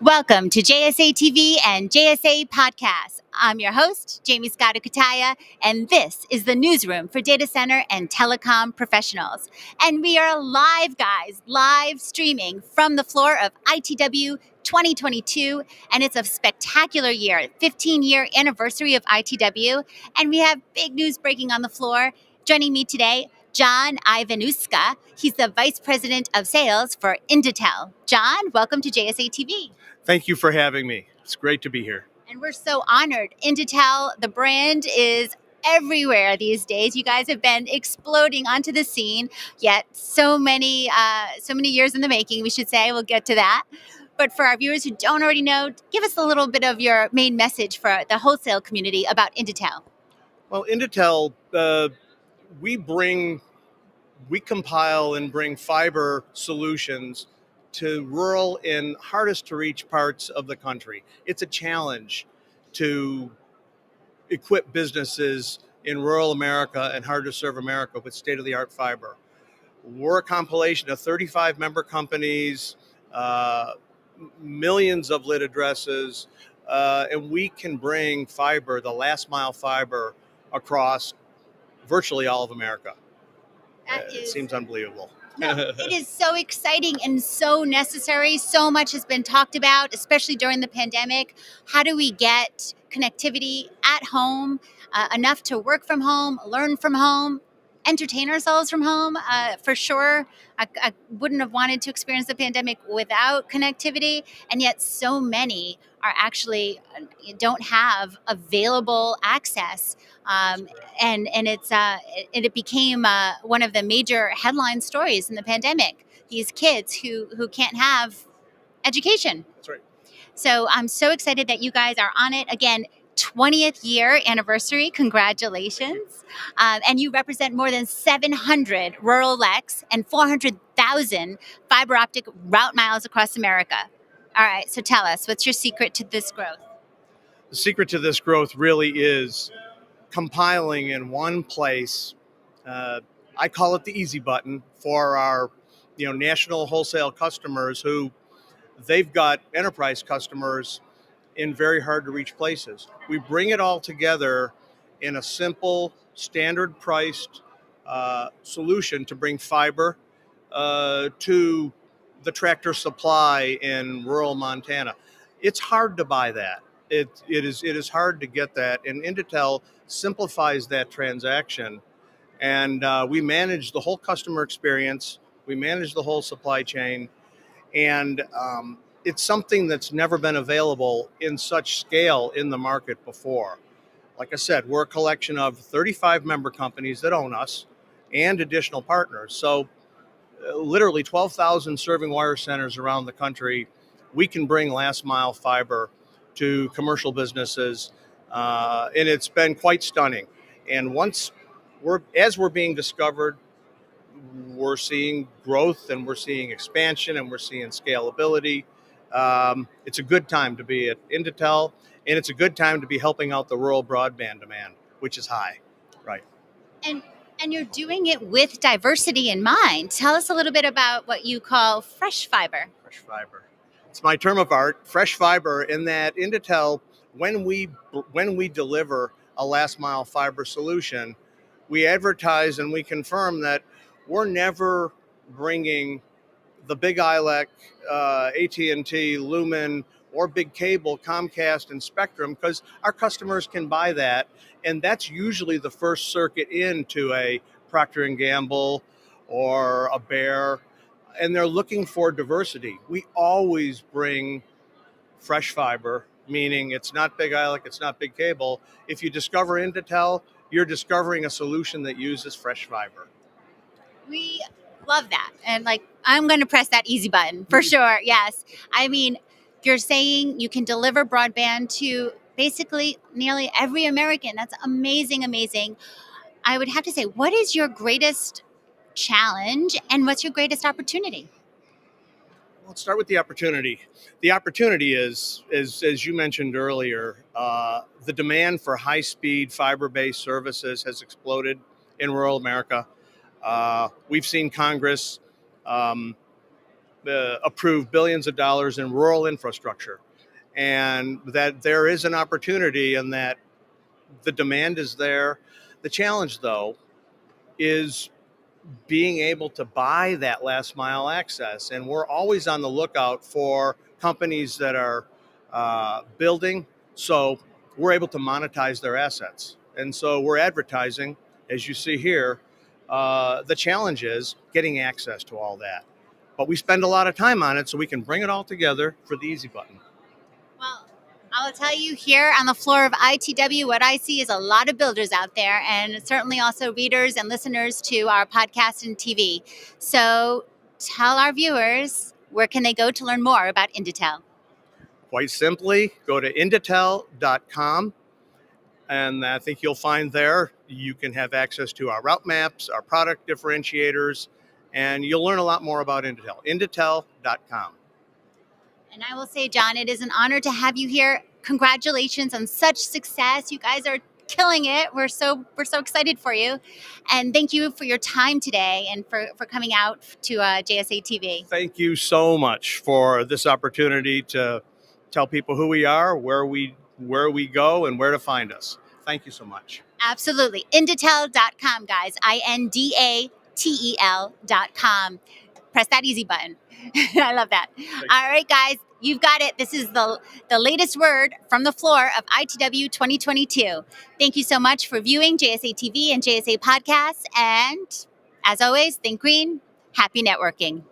Welcome to JSA TV and JSA Podcasts. I'm your host, Jamie Scotto Kataya, and this is the newsroom for data center and telecom professionals. And we are live, guys, live streaming from the floor of ITW 2022, and it's a spectacular year, 15-year anniversary of ITW, and we have big news breaking on the floor. Joining me today, John Ivanuska. He's the Vice President of Sales for INDATEL. John, welcome to JSA TV. Thank you for having me. It's great to be here. And we're so honored. INDATEL, the brand, is everywhere these days. You guys have been exploding onto the scene, yet so many years in the making, we should say. We'll get to that. But for our viewers who don't already know, give us a little bit of your main message for the wholesale community about INDATEL. Well, INDATEL, we compile and bring fiber solutions to rural and hardest to reach parts of the country. It's a challenge to equip businesses in rural America and hard to serve America with state-of-the-art fiber. We're a compilation of 35 member companies, millions of lit addresses, and we can bring fiber, the last mile fiber, across virtually all of America. It seems unbelievable. No, it is so exciting and so necessary. So much has been talked about, especially during the pandemic. How do we get connectivity at home, enough to work from home, learn from home, entertain ourselves from home? For sure, I wouldn't have wanted to experience the pandemic without connectivity, and yet so many are actually don't have available access. And it became one of the major headline stories in the pandemic. These kids who can't have education. That's right. So I'm so excited that you guys are on it again. 20th year anniversary. Congratulations. And you represent more than 700 rural LECs and 400,000 fiber optic route miles across America. All right, so tell us, what's your secret to this growth? The secret to this growth really is compiling in one place. I call it the easy button for our national wholesale customers who they've got enterprise customers in very hard to reach places. We bring it all together in a simple, standard priced solution to bring fiber to the Tractor Supply in rural Montana. It's hard to buy that. It is hard to get that, and INDATEL simplifies that transaction. And we manage the whole customer experience. We manage the whole supply chain, and it's something that's never been available in such scale in the market before. Like I said, we're a collection of 35 member companies that own us and additional partners. So literally 12,000 serving wire centers around the country. We can bring last mile fiber to commercial businesses, and it's been quite stunning. And as we're being discovered, we're seeing growth and we're seeing expansion and we're seeing scalability. It's a good time to be at INDATEL, and it's a good time to be helping out the rural broadband demand, which is high, right? And you're doing it with diversity in mind. Tell us a little bit about what you call fresh fiber. Fresh fiber. It's my term of art, fresh fiber, in that INDATEL, when we deliver a last mile fiber solution, we advertise and we confirm that we're never bringing the big ILEC, AT&T, Lumen, or big cable, Comcast and Spectrum, because our customers can buy that, and that's usually the first circuit into a Procter & Gamble or a Bear, and they're looking for diversity. We always bring fresh fiber, meaning it's not big ILEC, it's not big cable. If you discover INDATEL, you're discovering a solution that uses fresh fiber. We love that. And I'm going to press that easy button for sure. Yes. I mean, you're saying you can deliver broadband to basically nearly every American. That's amazing, amazing. I would have to say, what is your greatest challenge and what's your greatest opportunity? Let's start with the opportunity. The opportunity is as you mentioned earlier, the demand for high-speed fiber-based services has exploded in rural America. We've seen Congress approved billions of dollars in rural infrastructure, and that there is an opportunity and that the demand is there. The challenge, though, is being able to buy that last mile access. And we're always on the lookout for companies that are building. So we're able to monetize their assets. And so we're advertising, as you see here. The challenge is getting access to all that. But we spend a lot of time on it so we can bring it all together for the easy button. Well, I'll tell you here on the floor of ITW, what I see is a lot of builders out there, and certainly also readers and listeners to our podcast and TV. So tell our viewers, where can they go to learn more about INDATEL? Quite simply, go to INDATEL.com. And I think you'll find there you can have access to our route maps, our product differentiators, and you'll learn a lot more about INDATEL. INDATEL.com. And I will say, John, it is an honor to have you here. Congratulations on such success. You guys are killing it. We're so excited for you. And thank you for your time today and for coming out to JSA TV. Thank you so much for this opportunity to tell people who we are, where we go, and where to find us. Thank you so much. Absolutely. Indatel.com, guys. INDATEL.com. Press that easy button. I love that. All right, guys, you've got it. This is the latest word from the floor of ITW 2022. Thank you so much for viewing JSA TV and JSA Podcasts. And as always, think green, happy networking.